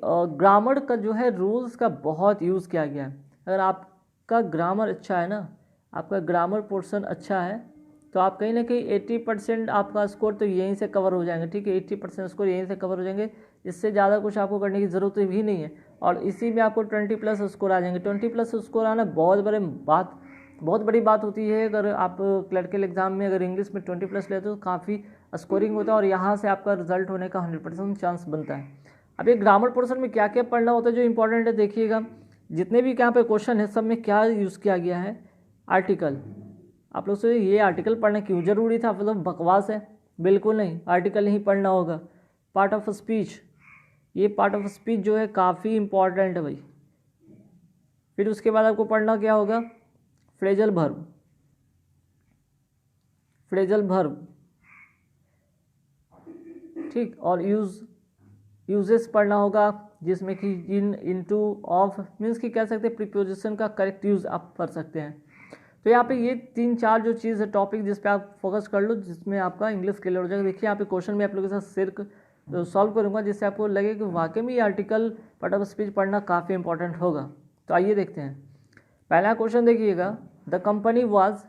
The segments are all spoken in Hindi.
ग्रामर का जो है रूल्स का बहुत यूज़ किया गया है। अगर आपका ग्रामर अच्छा है ना, आपका ग्रामर पोर्शन अच्छा है, तो आप कहीं ना कहीं 80% आपका स्कोर तो यहीं से कवर हो जाएंगे। ठीक है, 80% स्कोर यहीं से कवर हो जाएंगे, इससे ज़्यादा कुछ आपको करने की ज़रूरत भी नहीं है। और इसी में आपको 20+ स्कोर आ जाएंगे। 20+ स्कोर आना बहुत बड़ी बात होती है। अगर आप क्लर्कल एग्जाम में अगर इंग्लिश में 20+ लेते हो तो काफ़ी स्कोरिंग होता है और यहाँ से आपका रिजल्ट होने का 100% चांस बनता है। अब ये ग्रामर पोर्शन में क्या क्या पढ़ना होता है जो इंपॉर्टेंट है, देखिएगा जितने भी यहाँ पे क्वेश्चन है सब में क्या यूज़ किया गया है, आर्टिकल। आप लोग से ये आर्टिकल पढ़ना क्यों जरूरी था, मतलब बकवास है, बिल्कुल नहीं, आर्टिकल नहीं पढ़ना होगा। पार्ट ऑफ स्पीच, ये पार्ट ऑफ स्पीच जो है काफ़ी इंपॉर्टेंट है भाई। फिर उसके बाद आपको पढ़ना क्या होगा, फ्रेजल वर्ब, फ्रेजल वर्ब, ठीक, और यूजेस पढ़ना होगा, जिसमें कि इन, इनटू, ऑफ, मीन्स कि कह सकते हैं प्रीपोजिशन का करेक्ट यूज़ आप कर सकते हैं। तो यहाँ पे ये 3-4 जो चीज़ है टॉपिक जिस पे आप फोकस कर लो, जिसमें आपका इंग्लिश क्लियर हो जाएगा। देखिए यहाँ पे क्वेश्चन में आप लोगों के साथ सिर्फ सॉल्व करूँगा, जिससे आपको लगे कि वाकई में ये आर्टिकल पार्ट ऑफ स्पीच पढ़ना काफ़ी इंपॉर्टेंट होगा। तो आइए देखते हैं। पहला क्वेश्चन देखिएगा, the company was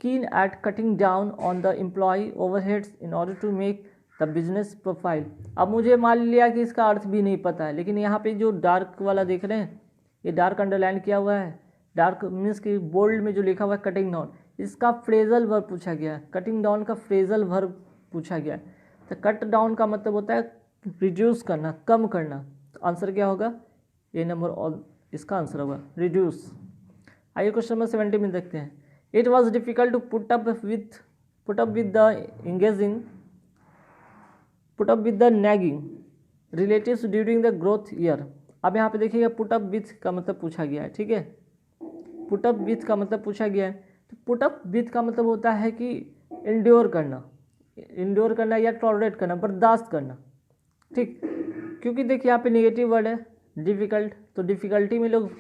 keen at cutting down on the employ overheads in order to make the business profile. अब मुझे मान लिया कि इसका अर्थ भी नहीं पता है, लेकिन यहाँ पे जो डार्क वाला देख रहे हैं, ये डार्क अंडरलाइन किया हुआ है, डार्क मीन्स कि बोल्ड में जो लिखा हुआ है कटिंग डाउन, इसका फ्रेजल वर्ब पूछा गया है। कटिंग डाउन का फ्रेजल वर्ब पूछा गया है। तो कट डाउन का मतलब होता है रिड्यूस करना, कम करना। तो आंसर क्या होगा, ए नंबर, और इसका आंसर होगा रिड्यूस। आइए क्वेश्चन नंबर 70 में देखते हैं। It was difficult to put up with the engaging, put up with the nagging relatives during the growth year. अब यहाँ पे देखिएगा पुट अप विथ का मतलब पूछा गया है, ठीक है, पुट अप विथ का मतलब पूछा गया है। तो पुट अप विथ का मतलब होता है कि इंड्योर करना या टॉलरेट करना, बर्दाश्त करना, ठीक। क्योंकि देखिए यहाँ पे नेगेटिव वर्ड है डिफ़िकल्ट, तो डिफ़िकल्टी में लोग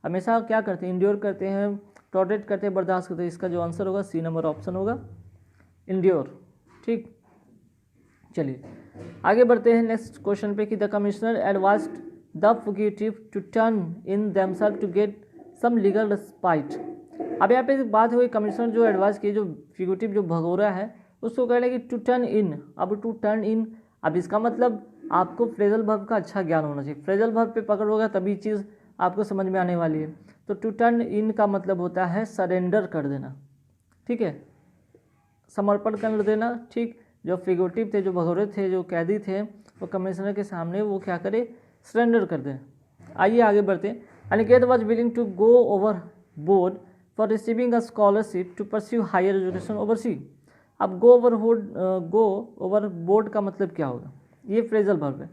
हमेशा क्या करते हैं, इंड्योर करते हैं, टॉलरेट करते हैं, बर्दाश्त करते हैं। इसका जो आंसर होगा सी नंबर ऑप्शन होगा, इंड्योर, ठीक। चलिए आगे बढ़ते हैं नेक्स्ट क्वेश्चन पे कि the commissioner advised the fugitive to turn in themself to get some legal respite. अब यहाँ पे बात हुई, कमिश्नर जो एडवाइस की, जो फ्यूगिटिव जो भगोरा है उसको कह रहे हैं कि टू टर्न इन। अब टू टर्न इन, अब इसका मतलब आपको फ्रेजल वर्ब का अच्छा ज्ञान होना चाहिए। फ्रेजल वर्ब पे पकड़ होगा तभी चीज़ आपको समझ में आने वाली है। तो टू टर्न इन का मतलब होता है सरेंडर कर देना, ठीक है, समर्पण कर देना, ठीक। जो फ्यूगिटिव थे, जो भगोरे थे, जो कैदी थे, वो कमिश्नर के सामने वो क्या करे, सरेंडर कर दें। आइए आगे बढ़ते हैं। Aniket was willing to go over board for receiving a scholarship to pursue higher education oversee. अब गो ओवर बोर्ड का मतलब क्या होगा, ये फ्रेजल वर्ब है।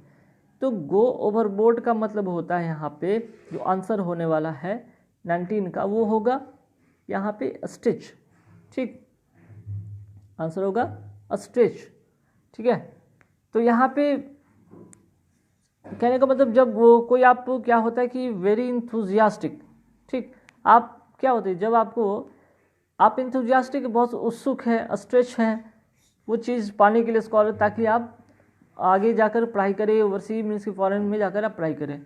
तो गो ओवर बोर्ड का मतलब होता है यहाँ पे जो आंसर होने वाला है 19 का, वो होगा यहाँ पे स्टिच, ठीक, आंसर होगा स्टिच, ठीक है। तो यहाँ पे कहने का मतलब जब वो कोई आपको क्या होता है कि वेरी इंथुजियास्टिक, ठीक, आप क्या होते हैं जब आप इंथुजियास्टिक, बहुत उत्सुक है, स्ट्रेच है वो चीज़ पाने के लिए स्कॉलर, ताकि आप आगे जाकर पढ़ाई करें, ओवरसीज मीन्स कि फॉरेन में जाकर आप पढ़ाई करें,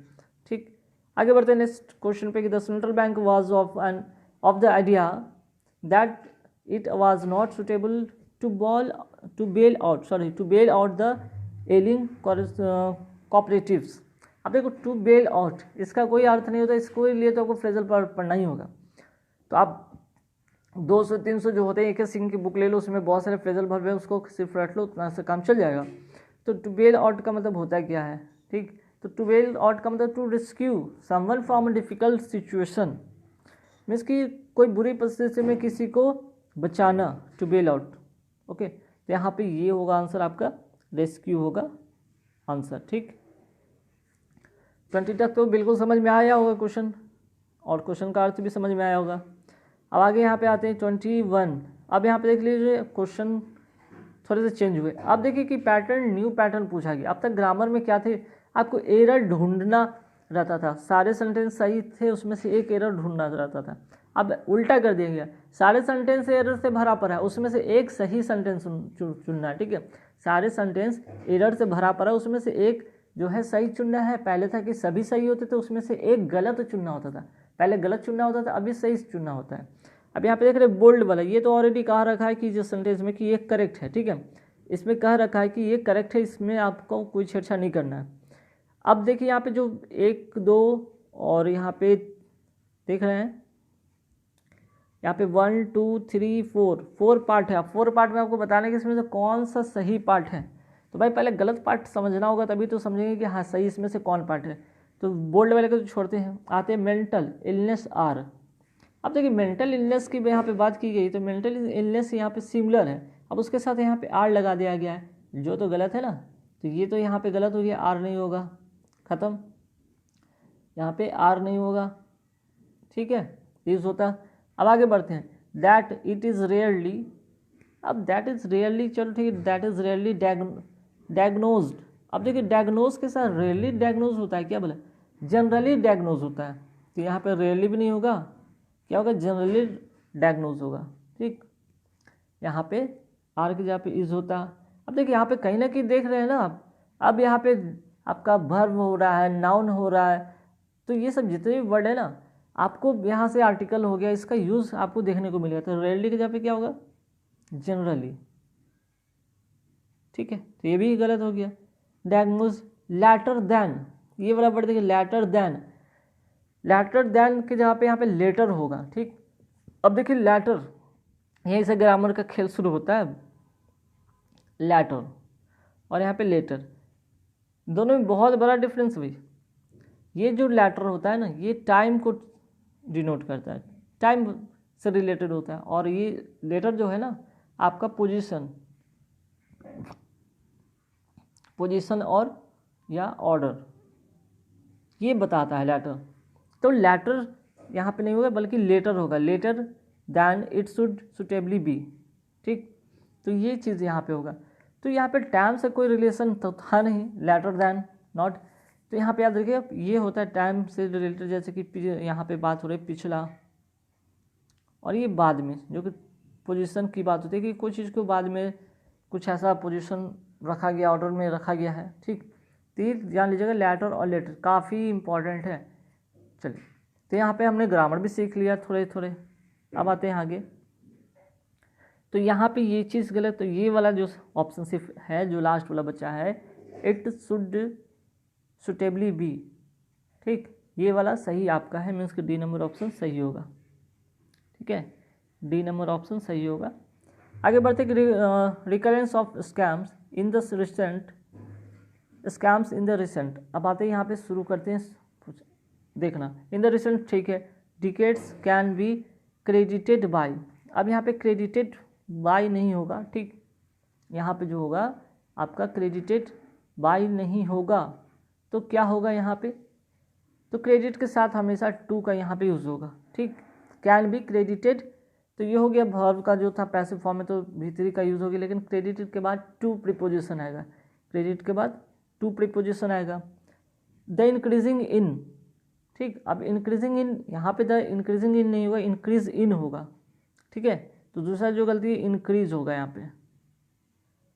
ठीक। आगे बढ़ते हैं नेक्स्ट क्वेश्चन पे कि the central bank was of the idea that it was not suitable to bail out the ailing cooperatives. अब देखो टू बेल आउट, इसका कोई अर्थ नहीं होता, इसको लिए तो आपको फ्रेजल पढ़ना ही होगा। तो आप 200-300 जो होते हैं, एक सिंह की बुक ले लो, उसमें बहुत सारे फ्रेजल वर्ब है, उसको सिर्फ रट लो, उतना से काम चल जाएगा। तो टू बेल आउट का मतलब होता है क्या है, ठीक। तो टू बेल आउट का मतलब to rescue someone from a difficult situation, means कि कोई बुरी परिस्थिति में किसी को बचाना, टू बेल आउट, ओके। तो यहाँ पे ये होगा आंसर आपका, रेस्क्यू होगा आंसर, ठीक। 20 तक तो बिल्कुल समझ में आया होगा क्वेश्चन, और क्वेश्चन का अर्थ भी समझ में आया होगा। अब आगे यहाँ पे आते हैं 21। अब यहाँ पे देख लीजिए क्वेश्चन थोड़े से चेंज हुए। अब देखिए कि न्यू पैटर्न पूछा गया। अब तक ग्रामर में क्या थे, आपको एरर ढूंढना रहता था, सारे सेंटेंस सही थे उसमें से एक एरर ढूंढना रहता था। अब उल्टा कर दिया गया, सारे सेंटेंस एरर से भरा पड़ा है, उसमें से एक सही सेंटेंस चुनना है, ठीक है। सारे सेंटेंस एरर से भरा पड़ा है, उसमें से एक जो है सही चुनना है। पहले था कि सभी सही होते थे, उसमें से एक गलत चुनना होता था। पहले गलत चुनना होता था, अभी सही चुनना होता है। अब यहाँ पे देख रहे बोल्ड वाला, ये तो ऑलरेडी कहा रखा है कि जो सेंटेंस में कि ये करेक्ट है, ठीक है, इसमें कह रखा है कि ये करेक्ट है, इसमें आपको कोई छेड़छाड़ नहीं करना है। अब देखिए यहाँ पे जो 1 2 और यहाँ पे देख रहे हैं, यहाँ पे 1 2 3 4 पार्ट है। अब 4 पार्ट में आपको बताने कि इसमें से कौन सा सही पार्ट है। तो भाई पहले गलत पार्ट समझना होगा, तभी तो समझेंगे कि हाँ सही इसमें से कौन पार्ट है। तो बोल्ड वाले को तो छोड़ते हैं, आते हैं मेंटल इलनेस आर। अब देखिए मेंटल इलनेस की यहाँ पे बात की गई, तो मेंटल इलनेस यहाँ पे सिमिलर है। अब उसके साथ यहाँ पे आर लगा दिया गया है, जो तो गलत है ना, तो ये तो यहाँ पे गलत हो गया, आर नहीं होगा, ख़त्म, यहाँ पे आर नहीं होगा, ठीक है, यूज होता। अब आगे बढ़ते हैं, दैट इट इज़ रेयरली। अब दैट इज़ रेयरली, चलो ठीक है, दैट इज़ रेयरली डायग्नोज्ड। अब देखिए डायग्नोज के साथ रेयरली डायग्नोज होता है, क्या बोला, जनरली डायग्नोज होता है, तो यहाँ पे रेयरली भी नहीं होगा, क्या होगा, जनरली डायग्नोज होगा, ठीक। यहाँ पे आर की जगह पे इज होता। अब देखिए यहाँ पे कहीं ना कहीं देख रहे हैं ना आप, अब यहाँ पे आपका वर्ब हो रहा है, नाउन हो रहा है, तो ये सब जितने भी वर्ड है ना, आपको यहाँ से आर्टिकल हो गया, इसका यूज़ आपको देखने को मिलेगा। तो रेयरली की जगह पे क्या होगा, जनरली, ठीक है, तो ये भी गलत हो गया। डायग्नोज लैटर देन, ये वाला वर्ड देखिए लैटर देन, लैटर देन की जगह पे यहाँ पे लेटर होगा, ठीक। अब देखिए लैटर, यहीं से ग्रामर का खेल शुरू होता है, लैटर और यहाँ पे लेटर, दोनों में बहुत बड़ा डिफरेंस भी। ये जो लैटर होता है ना, ये टाइम को डिनोट करता है, टाइम से रिलेटेड होता है, और ये लेटर जो है ना आपका पोजीशन और या ऑर्डर ये बताता है लेटर। तो लेटर यहाँ पे नहीं होगा बल्कि लेटर होगा, later than it should suitably be, ठीक। तो ये चीज़ यहाँ पे होगा। तो यहाँ पे टाइम से कोई रिलेशन तो था नहीं, लेटर दैन नॉट, तो यहाँ पे याद रखिए ये होता है टाइम से रिलेटेड, जैसे कि यहाँ पे बात हो रही है पिछला, और ये बाद में जो कि पोजीशन की बात होती है कि कोई चीज़ को बाद में कुछ ऐसा पोजीशन रखा गया, ऑर्डर में रखा गया है, ठीक। तो ये जान लीजिएगा लेटर और लेटर काफ़ी इंपॉर्टेंट है। चलिए, तो यहाँ पे हमने ग्रामर भी सीख लिया थोड़े थोड़े। अब आते हैं आगे, तो यहाँ पे ये चीज़ गलत, तो ये वाला जो ऑप्शन सिर्फ है, जो लास्ट वाला बचा है, इट शुड सुटेबली बी, ठीक, ये वाला सही आपका है, मीन्स कि डी नंबर ऑप्शन सही होगा, ठीक है, डी नंबर ऑप्शन सही होगा। आगे बढ़ते कि recurrence of scams in the recent, scams in the recent. अब आते हैं यहाँ पे शुरू करते हैं देखना, इन द रिसेंट, ठीक है, decades can be credited bye. अब यहाँ पे क्रेडिटेड बाय नहीं होगा, ठीक, यहाँ पे जो होगा आपका क्रेडिटेड बाय नहीं होगा, तो क्या होगा यहाँ पे, तो क्रेडिट के साथ हमेशा टू का यहाँ पे यूज़ होगा, ठीक। कैन बी क्रेडिटेड, तो ये हो गया वर्ब का जो था पैसिव फॉर्म में, तो भीतरी का यूज़ होगी, लेकिन क्रेडिटेड के बाद टू प्रीपोजिशन आएगा, क्रेडिट के बाद टू प्रीपोजिशन आएगा। द इंक्रीजिंग इन, ठीक, अब इंक्रीजिंग इन, यहाँ पे द इंक्रीजिंग इन नहीं होगा, इंक्रीज इन होगा, ठीक है। तो दूसरा जो गलती है इंक्रीज होगा, यहाँ पे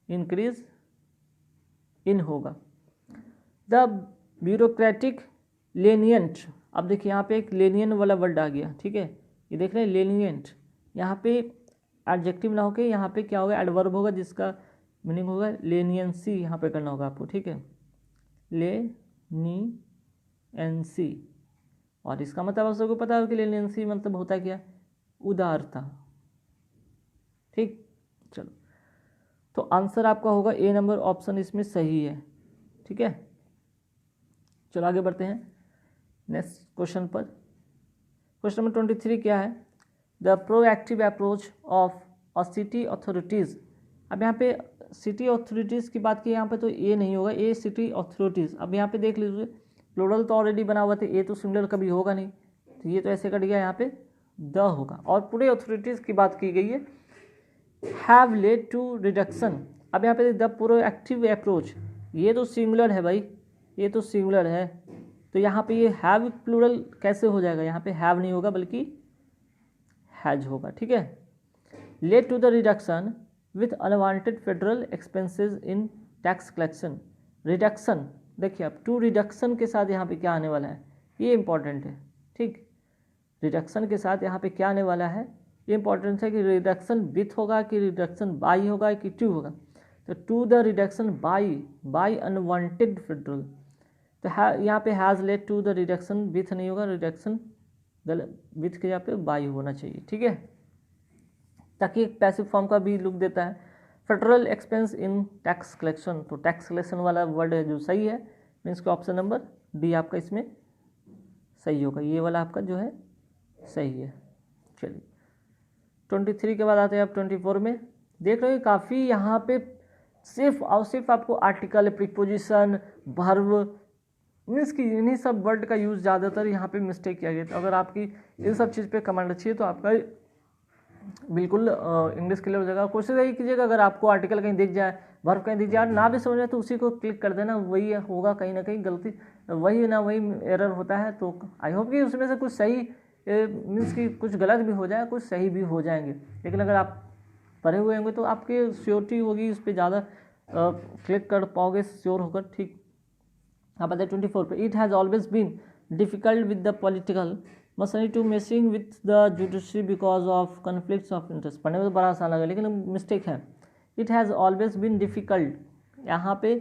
इंक्रीज इन होगा। द ब्यूरोक्रेटिक लेनियंट, अब देखिए यहाँ पे एक लेनियन वाला वर्ड आ गया, ठीक है, ये देख रहे हैं लेनियंट, यहाँ पे एडजेक्टिव ना होके यहाँ पे क्या होगा, एडवर्ब होगा, जिसका मीनिंग होगा लेनियंसी, यहाँ पे करना होगा आपको, ठीक है, लेनियंसी, और इसका मतलब आप सबको पता है कि लेनियंसी मतलब होता है क्या, उदारता, ठीक। चलो, तो आंसर आपका होगा ए नंबर ऑप्शन इसमें सही है, ठीक है। चलो आगे बढ़ते हैं नेक्स्ट क्वेश्चन पर। क्वेश्चन नंबर 23 क्या है, the proactive approach of a city authorities. अब यहाँ पे सिटी अथॉरिटीज़ की बात की, यहाँ पे तो ए नहीं होगा, ए सिटी अथॉरिटीज़। अब यहाँ पे देख लीजिए प्लूरल तो ऑलरेडी बना हुआ था, ए तो सिंगुलर कभी होगा नहीं, तो ये तो ऐसे कट गया, यहाँ पे द होगा। और पूरे अथॉरिटीज़ की बात की गई है, हैव लेड टू रिडक्शन। अब यहाँ पे द प्रोएक्टिव अप्रोच, ये तो सिंगुलर है भाई, ये तो सिंगुलर है, तो यहाँ पे ये हैव प्लूरल कैसे हो जाएगा, यहाँ पे हैव नहीं होगा बल्कि हैज होगा, ठीक है। Led to the reduction with unwanted federal expenses in tax collection. Reduction देखिए अब टू रिडक्शन के साथ यहाँ पे क्या आने वाला है, ये इंपॉर्टेंट है। ठीक, रिडक्शन के साथ यहाँ पे क्या आने वाला है, ये इंपॉर्टेंट है कि रिडक्शन विथ होगा कि रिडक्शन बाई होगा कि टू होगा। तो to the reduction by unwanted federal, तो यहाँ पे has led to the reduction with नहीं होगा, रिडक्शन विथ के यहाँ पे बाई होना चाहिए। ठीक है, ताकि एक पैसिव फॉर्म का भी लुक देता है। फेडरल एक्सपेंस इन टैक्स कलेक्शन, तो टैक्स कलेक्शन वाला वर्ड है जो सही है, मीन्स के ऑप्शन नंबर डी आपका इसमें सही होगा, ये वाला आपका जो है सही है। चलिए 23 के बाद आते हैं आप 24 में। देख रहे हो काफ़ी यहाँ पे सिर्फ और सिर्फ आपको आर्टिकल, प्रीपोजिशन, वर्ब, मीन्स कि इन्हीं सब वर्ड का यूज़ ज़्यादातर यहाँ पे मिस्टेक किया गया। तो अगर आपकी इन सब चीज़ पे कमांड अच्छी है तो आपका बिल्कुल इंग्लिश क्लियर हो जाएगा। कोशिश यही कीजिएगा अगर आपको आर्टिकल कहीं दिख जाए, वर्ब कहीं दिख जाए, ना भी समझ में तो उसी को क्लिक कर देना, वही होगा कहीं ना कहीं गलती, वही ना वही एरर होता है। तो आई होप कि उसमें से कुछ सही मीन्स कि कुछ गलत भी हो जाए, कुछ सही भी हो जाएंगे, लेकिन अगर आप पढ़े हुए होंगे तो आपकी श्योरिटी होगी, उस पर ज़्यादा क्लिक कर पाओगे श्योर होकर। ठीक, आप बताए 24 पे, it has always been difficult with the political machinery to messing with the judiciary because of conflicts of interest. पढ़ने में तो बड़ा आसान लगा लेकिन मिस्टेक है। It has always been difficult, यहाँ पे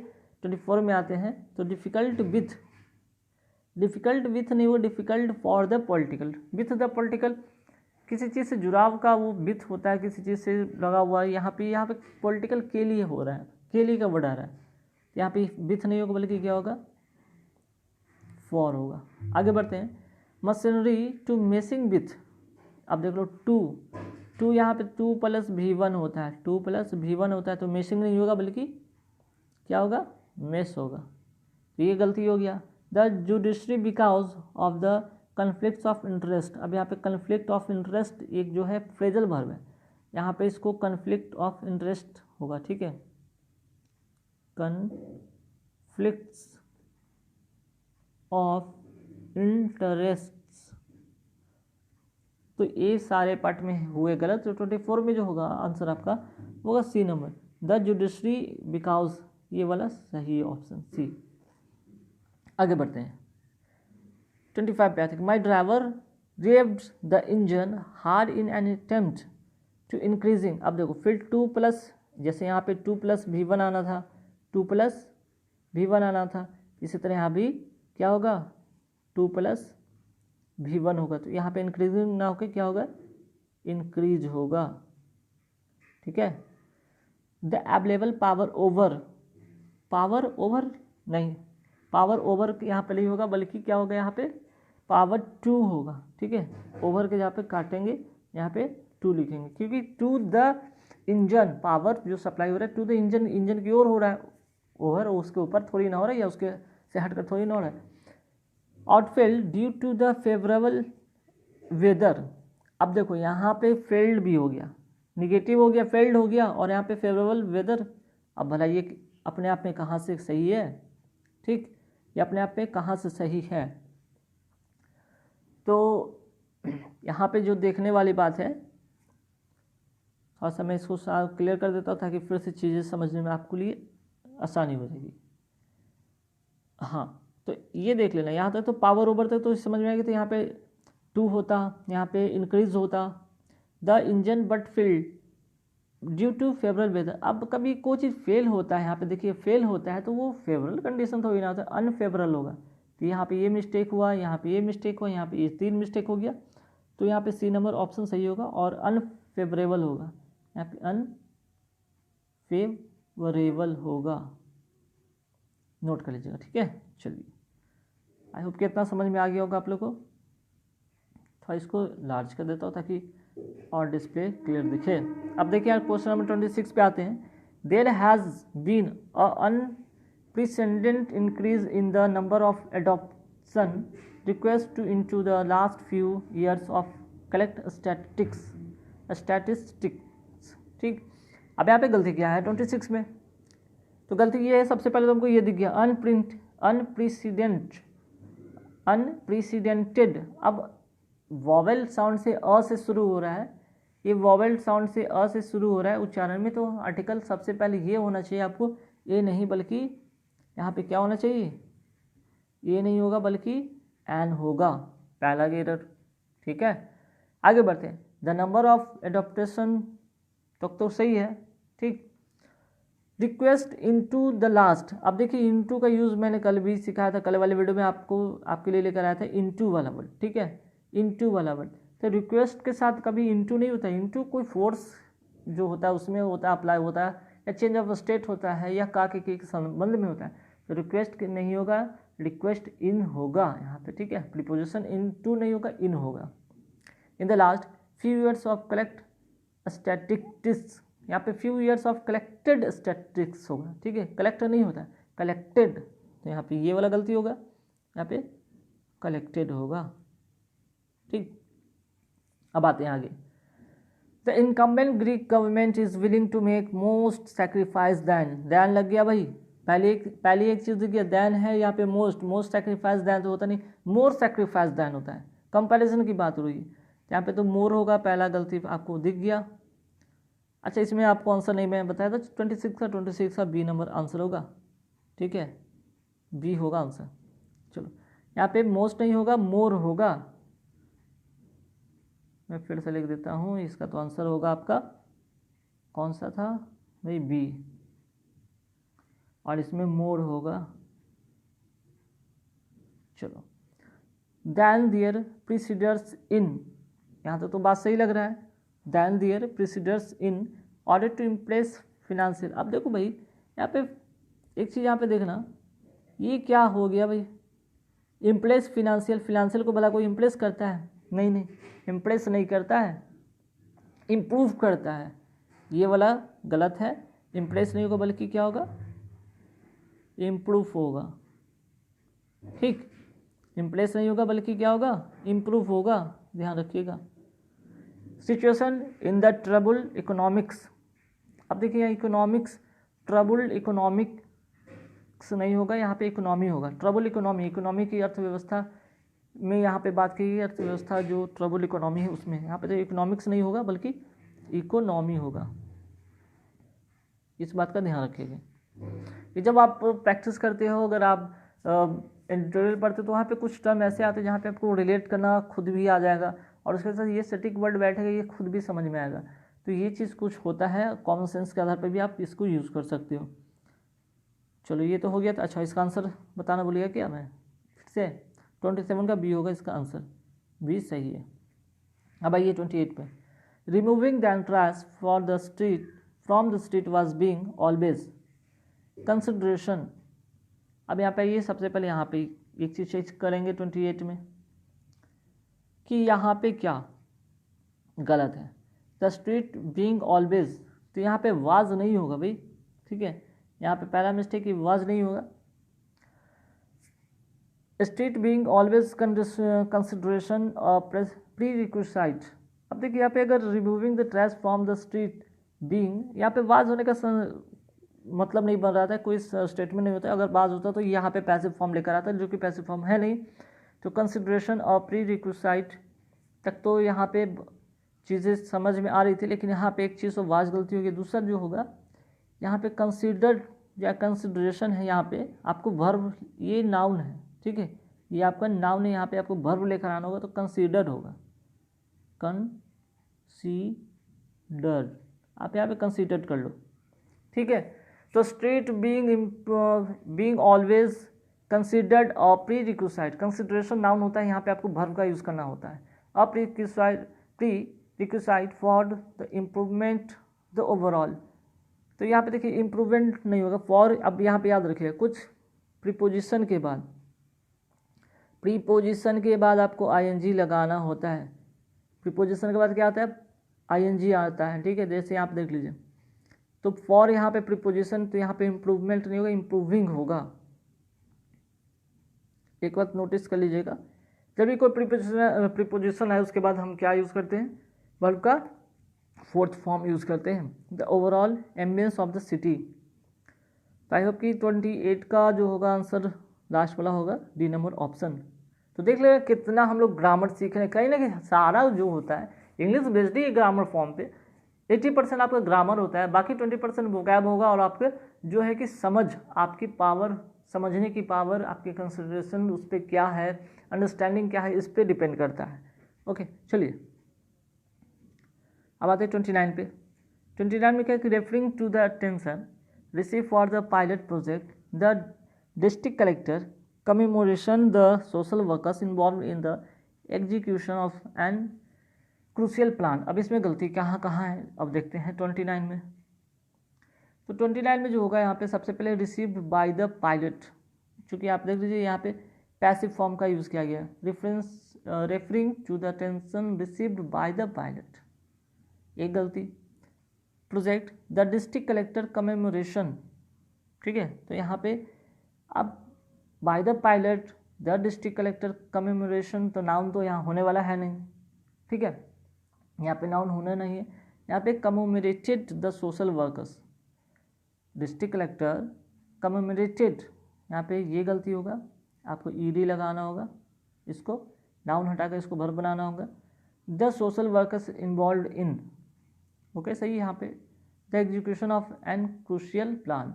24 में आते हैं तो डिफ़िकल्ट विथ नहीं, वो difficult for the political, with the political, किसी चीज़ से जुड़ाव का वो विथ होता है, किसी चीज़ से लगा हुआ है। यहाँ पे पॉलिटिकल के लिए हो रहा है, के लिए का वर्ड आ रहा है, यहाँ पे विथ नहीं होगा बल्कि क्या होगा, फॉर होगा। आगे बढ़ते हैं, मशीनरी टू मेसिंग विथ, अब देख लो टू यहाँ पे 2 + V1 होता है, 2 + V1 होता है, तो मेसिंग नहीं होगा बल्कि क्या होगा, मेस होगा, तो ये गलती हो गया। The judiciary because of the conflicts of interest, अब यहाँ पे कन्फ्लिक्ट ऑफ इंटरेस्ट एक जो है फ्रेजल वर्ब है, यहाँ पे इसको कन्फ्लिक्ट ऑफ इंटरेस्ट होगा। ठीक है, कन्फ्लिक्ट्स ऑफ इंटरेस्ट, तो ये सारे पार्ट में हुए गलत। तो 24 में जो होगा आंसर आपका वो होगा C number, the judiciary because, ये वाला सही ऑप्शन सी। आगे बढ़ते हैं 25 पे आते हैं, my driver revved the engine hard in an attempt to increasing, अब देखो फिर 2+, जैसे यहाँ पे 2+ V1 आना था, 2+ V1 आना था, इसी तरह यहाँ भी क्या होगा 2+ V1 होगा, तो यहाँ पे इंक्रीजिंग ना होकर क्या होगा, इंक्रीज होगा। ठीक है, द अवेलेबल पावर ओवर यहाँ पे नहीं होगा बल्कि क्या होगा, यहाँ पे पावर 2 होगा। ठीक है, ओवर के जहाँ पे काटेंगे यहाँ पे 2 लिखेंगे, क्योंकि टू द इंजन, पावर जो सप्लाई हो रहा है टू द इंजन की ओर हो रहा है, ओवर उसके ऊपर थोड़ी ना हो रहा है या उसके से हटकर थोड़ी ना हो रहा है। Outfall due to the favourable weather, अब देखो यहाँ पे फेल्ड भी हो गया, निगेटिव हो गया, फेल्ड हो गया, और यहाँ पे फेवरेबल वेदर। अब भला ये अपने आप में कहाँ से सही है, ठीक, ये अपने आप में कहाँ से सही है, तो यहाँ पे जो देखने वाली बात है, थोड़ा सा मैं इसको क्लियर कर देता हूँ ताकि फिर से चीज़ें समझने में आपको लिए आसानी हो जाएगी। हाँ, तो ये देख लेना, यहाँ तक तो पावर ओवर तक तो समझ में आएगी, तो यहाँ पे 2 होता, यहाँ पे इंक्रीज होता, the engine but field due to favourable weather. अब कभी कोई चीज़ फेल होता है, यहाँ पे देखिए फेल होता है तो वो फेवरेबल कंडीशन तो ही ना होता, अनफेवरेबल होगा, तो यहाँ पे ये मिस्टेक हुआ, यहाँ पे ये मिस्टेक हुआ, यहाँ पे ये 3 मिस्टेक हो गया, तो यहाँ पे सी नंबर ऑप्शन सही होगा, और अनफेवरेबल होगा, यहाँ पे अनफेवरेबल होगा, नोट कर लीजिएगा। ठीक है, चलिए आई होप कि इतना समझ में आ गया होगा आप लोग को। थोड़ा इसको लार्ज कर देता हूँ ताकि और डिस्प्ले क्लियर दिखे। अब देखिए यार क्वेश्चन नंबर 26 पे आते हैं, there has been a unprecedented increase in the number of adoption request into the last few years of collect statistics. ठीक, अब यहाँ पे गलती क्या है 26 में, तो गलती ये है, सबसे पहले तो हमको ये दिख गया अनप्रेसिडेंटेड। अब वॉवेल साउंड से अ से शुरू हो रहा है, ये वॉवेल साउंड से अ से शुरू हो रहा है उच्चारण में, तो आर्टिकल सबसे पहले ये होना चाहिए आपको, ए नहीं बल्कि यहाँ पे क्या होना चाहिए, ए नहीं होगा बल्कि एन होगा, पहला एरर। ठीक है, आगे बढ़ते हैं। द नंबर ऑफ एडॉप्टेशन तक तो सही है। ठीक, रिक्वेस्ट इनटू द लास्ट। अब देखिए इनटू का यूज़ मैंने कल भी सिखाया था, कल वाले वीडियो में आपको आपके लिए लेकर आया था इनटू वाला वर्ड। ठीक है, इनटू वाला वर्ड। तो रिक्वेस्ट के साथ कभी इनटू नहीं होता। इनटू कोई फोर्स जो होता है उसमें होता है, अप्लाई होता है, या चेंज ऑफ स्टेट होता है, या का के संबंध में होता है। तो रिक्वेस्ट नहीं होगा, रिक्वेस्ट इन होगा यहाँ पे। ठीक है, प्रीपोजिशन इनटू नहीं होगा, इन होगा। In the last few years of collect statistics, यहाँ पे few years of collected statistics होगा। ठीक है, कलेक्टर नहीं होता है, कलेक्टेड। तो यहाँ पे ये वाला गलती होगा, यहाँ पे कलेक्टेड होगा। ठीक, अब आते हैं आगे। The incumbent Greek government is willing to make most sacrifice than. Than लग गया भाई, पहली एक चीज़ दिखी दैन है, यहाँ पे मोस्ट सेक्रीफाइस दैन तो होता नहीं, मोर सेक्रीफाइस दैन होता है। कंपैरिजन की बात हो रही है, यहाँ पे तो मोर होगा, पहला गलती आपको दिख गया। अच्छा, इसमें आपको आंसर नहीं मैं बताया था 26 का बी नंबर आंसर होगा। ठीक है, बी होगा आंसर। चलो, यहाँ पे मोस्ट नहीं होगा, मोर होगा। मैं फिर से लिख देता हूँ, इसका तो आंसर होगा आपका कौन सा था भाई, बी। और इसमें मोर होगा। चलो, दैन दियर प्रीसीडर्स इन, यहाँ तक तो बात सही लग रहा है। Then their procedures in order to impress financial. अब देखो भाई, यहाँ पे एक चीज़ यहाँ पे देखना, ये क्या हो गया भाई, इम्प्रेस फिनेंशियल। फिनेंशियल को भला कोई इम्प्रेस करता है? नहीं नहीं, इम्प्रेस नहीं करता है, इम्प्रूव करता है। ये वाला गलत है, इम्प्रेस नहीं होगा बल्कि क्या होगा, इम्प्रूव होगा। ठीक, इम्प्रेस नहीं होगा बल्कि क्या होगा, इम्प्रूव होगा, ध्यान रखिएगा। Situation in the trouble economics. अब देखिए इकोनॉमिक्स, ट्रबल इकोनॉमिक्स नहीं होगा, यहाँ पे इकोनॉमी होगा। ट्रबल इकोनॉमी, इकोनॉमी की अर्थव्यवस्था में यहाँ पे बात की गई, अर्थव्यवस्था जो ट्रबल इकोनॉमी है उसमें, यहाँ पे तो इकोनॉमिक्स नहीं होगा बल्कि इकोनॉमी होगा। इस बात का ध्यान रखिएगा कि जब आप प्रैक्टिस करते हो, अगर आप इंटरव्यू पढ़ते तो वहाँ पे कुछ टर्म ऐसे आते हैं जहाँ पे आपको रिलेट करना खुद भी आ जाएगा, और उसके साथ ये स्टैटिक वर्ड बैठेगा, ये खुद भी समझ में आएगा। तो ये चीज़ कुछ होता है, कॉमन सेंस के आधार पर भी आप इसको यूज़ कर सकते हो। चलो, ये तो हो गया। तो अच्छा, इसका आंसर बताना भूलिएगा क्या मैं फिर से, 27 का बी होगा इसका आंसर, बी सही है। अब आइए 28 पे। Removing the entrance for the street from the street was being always consideration. अब यहाँ पे ये सबसे पहले यहाँ पे एक चीज़ चेक करेंगे 28 में कि यहाँ पे क्या गलत है। द स्ट्रीट बीइंग ऑलवेज, तो यहाँ पे वाज नहीं होगा भाई। ठीक है, यहाँ पे पहला मिस्टेक वाज नहीं होगा। Street being always consideration pre requisite. अब देखिए यहाँ पे अगर removing the trash from the street being, यहाँ पे वाज होने का मतलब नहीं बन रहा था, कोई स्टेटमेंट नहीं होता। अगर वाज होता तो यहाँ पे पैसिव फॉर्म लेकर आता, जो कि पैसिव फॉर्म है नहीं। तो कंसिडरेशन और प्री रिक्विसाइट तक तो यहाँ पे चीज़ें समझ में आ रही थी, लेकिन यहाँ पे एक चीज़ तो वाज गलती होगी। दूसरा जो होगा यहाँ पे कंसिडर्ड या कंसिडरेशन है, यहाँ पे आपको वर्ब, ये नाउन है। ठीक है, ये आपका नाउन है, यहाँ पे आपको वर्ब लेकर आना होगा, तो कंसीडर्ड होगा, कंसीडर्ड। आप यहाँ पे कंसीडर्ड कर लो। ठीक है, तो स्ट्रीट बीइंग ऑलवेज कंसीडर्ड और प्री रिक्विसाइट। कंसिडरेशन नाउन होता है, यहाँ पे आपको वर्ब का यूज़ करना होता है। और pre requisite for the improvement the overall. तो यहाँ पे देखिए इम्प्रूवमेंट नहीं होगा, फॉर। अब यहाँ पे याद रखिएगा, कुछ प्रीपोजिशन के बाद आपको आईएनजी लगाना होता है। प्रीपोजिशन के बाद क्या आता है, आईएनजी आता है। ठीक है, जैसे यहाँ पे देख लीजिए, तो फॉर यहाँ पे प्रीपोजिशन, तो यहाँ पे इम्प्रूवमेंट नहीं होगा, इम्प्रूविंग होगा। एक बात नोटिस कर लीजिएगा, जब भी कोई प्रीपोजिशन है उसके बाद हम क्या यूज़ करते हैं, वर्ब का फोर्थ फॉर्म यूज़ करते हैं, the overall ambience of the city. तो आई होप कि 28 का जो होगा आंसर लास्ट वाला होगा, डी नंबर ऑप्शन। तो देख लेगा कितना हम लोग ग्रामर सीख रहे हैं। कहीं ना कहीं सारा जो होता है इंग्लिश बेस्ड ही ग्रामर फॉर्म पे 80% आपका ग्रामर होता है, बाकी 20% वोकैब होगा, और आपके जो है कि समझ, आपकी पावर समझने की पावर, आपकी कंसिडरेशन उस पर क्या है, अंडरस्टैंडिंग क्या है, इस पर डिपेंड करता है। ओके चलिए अब आते हैं 29 पे। 29 में क्या है कि referring to the attention receive for the pilot project the district collector commemoration the social workers involve in the execution of an crucial plan. अब इसमें गलती कहाँ कहाँ है अब देखते हैं 29 में। तो 29 में जो होगा यहाँ पे सबसे पहले रिसीव्ड बाय द पायलट, चूँकि आप देख लीजिए यहाँ पे पैसिव फॉर्म का यूज़ किया गया, referring to the attention received by the pilot, एक गलती। Project the district collector commemoration, ठीक है, तो यहाँ पे अब by the pilot the district collector commemoration, तो नाउन तो यहाँ होने वाला है नहीं, ठीक है, यहाँ पे नाउन होना नहीं है, यहाँ पे commemorated the social workers, district collector commemorated, यहाँ पे ये गलती होगा, आपको ईडी लगाना होगा, इसको नाउन हटाकर इसको वर्ब बनाना होगा। The social workers involve in, okay सही, यहाँ पे the execution of an crucial plan.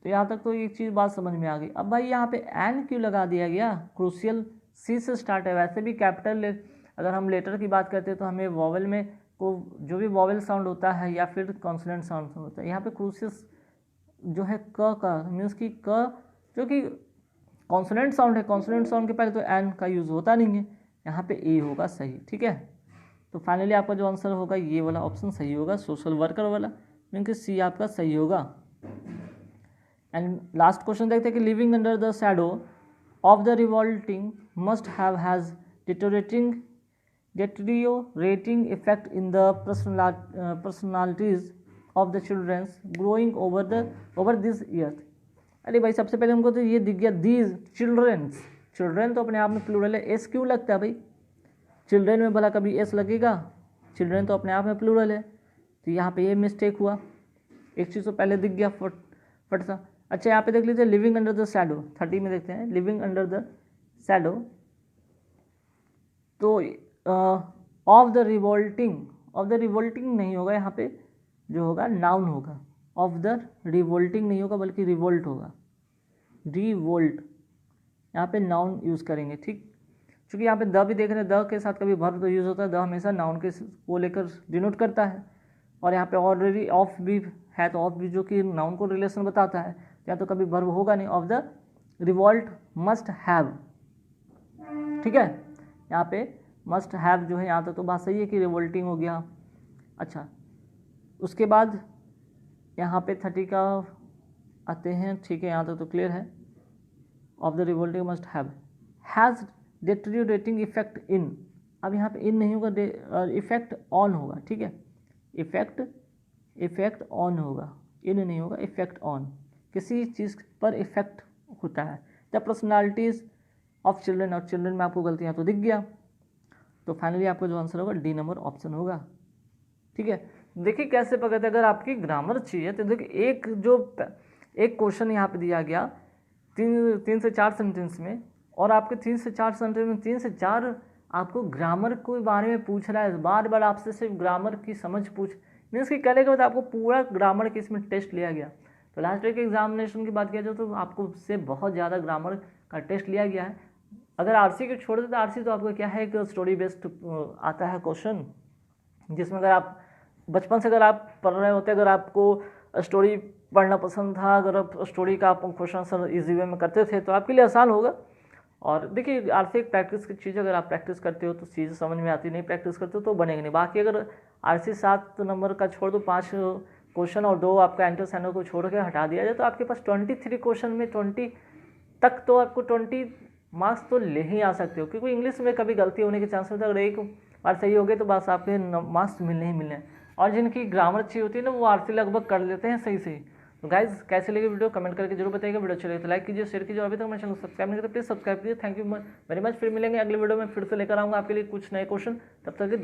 तो यहाँ तक तो एक चीज़ बात समझ में आ गई। अब भाई यहाँ पे एन क्यों लगा दिया गया, क्रूशियल सी से स्टार्ट है, वैसे भी कैपिटल अगर हम लेटर की बात करते हैं तो हमें वॉवल में को जो भी वॉवल साउंड होता है या फिर कॉन्सोनेंट साउंड होता है, यहाँ पे क्रूशियल जो है क का मीन्स कि क जो कि कॉन्सोनेंट साउंड है, कॉन्सोनेंट साउंड के पहले तो एन का यूज़ होता नहीं है, यहाँ पे ए होगा सही, ठीक है। तो फाइनली आपका जो आंसर होगा ये वाला ऑप्शन सही होगा, सोशल वर्कर वाला, मीन कि सी आपका सही होगा। एंड लास्ट क्वेश्चन देखते हैं कि living under the shadow of the revolting must have has deteriorating effect in the personalities of the children growing over this earth। अरे भाई सबसे पहले हमको तो ये दिख गया these childrens, चिल्ड्रेन तो अपने आप में प्लूरल है, एस क्यों लगता है भाई, चिल्ड्रेन में भला कभी एस लगेगा, चिल्ड्रेन तो अपने आप में प्लूरल है, तो यहाँ पे ये मिस्टेक हुआ, एक चीज़ तो पहले दिख गया फट सा। अच्छा यहाँ पे देख लीजिए लिविंग अंडर द शैडो, 30 में देखते हैं लिविंग अंडर द शैडो, तो ऑफ द रिवोल्टिंग नहीं होगा, यहाँ पे जो होगा नाउन होगा, ऑफ द रिवोल्टिंग नहीं होगा बल्कि रिवोल्ट होगा, रिवोल्ट, यहाँ पे नाउन यूज़ करेंगे, ठीक। क्योंकि यहाँ पे द भी देख रहे हैं, द के साथ कभी वर्ब तो यूज़ होता है, द हमेशा नाउन के को लेकर डिनोट करता है, और यहाँ पे ऑलरेडी ऑफ भी है, तो ऑफ भी जो कि नाउन को रिलेशन बताता है, या तो कभी वर्ब होगा नहीं, of the revolt must have, ठीक है, यहाँ पे मस्ट हैव जो है यहाँ तक तो बात सही है कि रिवोल्टिंग हो गया। अच्छा उसके बाद यहाँ पे 30 का आते हैं, ठीक है, यहाँ तक तो क्लियर है, of the revolting must have has deteriorating effect in, अब यहाँ पे इन नहीं होगा, इफेक्ट ऑन होगा, ठीक है, इफेक्ट ऑन होगा, इन नहीं होगा, इफेक्ट ऑन, किसी चीज़ पर इफेक्ट होता है। द पर्सनालिटीज़ ऑफ चिल्ड्रन, और चिल्ड्रन में आपको गलतियाँ तो दिख गया, तो फाइनली आपका जो आंसर होगा डी नंबर ऑप्शन होगा, ठीक है। देखिए कैसे पकड़ते, अगर आपकी ग्रामर चाहिए तो देखिए एक क्वेश्चन यहाँ पे दिया गया 3 से 4 सेंटेंस में, और आपके 3 से 4 सेंटेंस में 3 से 4 आपको ग्रामर के बारे में पूछ रहा है, बार बार आपसे सिर्फ ग्रामर की समझ पूछ, मीन्स कि कहने के बाद आपको पूरा ग्रामर के इसमें टेस्ट लिया गया। तो लास्ट ईयर के एग्जामिनेशन की बात किया जाए तो आपको उससे बहुत ज़्यादा ग्रामर का टेस्ट लिया गया है। अगर आरसी को छोड़ दे तो आरसी तो आपको क्या है, एक स्टोरी बेस्ड आता है क्वेश्चन, जिसमें अगर आप बचपन से अगर आप पढ़ रहे होते, अगर आपको स्टोरी पढ़ना पसंद था, अगर आप स्टोरी का आप क्वेश्चन आंसर ईजी वे में करते थे तो आपके लिए आसान होगा। और देखिए आरसी एक प्रैक्टिस की चीज़, अगर आप प्रैक्टिस करते हो तो चीज़ें समझ में आती, नहीं प्रैक्टिस करते हो तो बनेगी नहीं। बाकी अगर आरसी 7 नंबर का छोड़ दो, 5 क्वेश्चन और 2 आपका एंटर सैनो को छोड़ के हटा दिया जाए तो आपके पास 23 क्वेश्चन में 20 तक तो आपको 20 मार्क्स तो ले ही आ सकते हो, क्योंकि इंग्लिश में कभी गलती होने के चांसेस, अगर एक बार सही हो गए तो बस आपके मार्क्स मिलने ही मिलने हैं। और जिनकी ग्रामर अच्छी होती है ना वो आरसी लगभग कर लेते हैं सही से। तो गाइज कैसे लगे वीडियो कमेंट करके जरूर बताइएगा, वीडियो अच्छी लगे तो लाइक कीजिए, शेयर कीजिए, अभी तक मेरे चैनल को सब्सक्राइब नहीं करते प्लीज सब्सक्राइब कीजिए। थैंक यू वेरी मच, फिर मिलेंगे अगले वीडियो में, फिर से लेकर आऊँगा आपके लिए कुछ नए क्वेश्चन, तब तक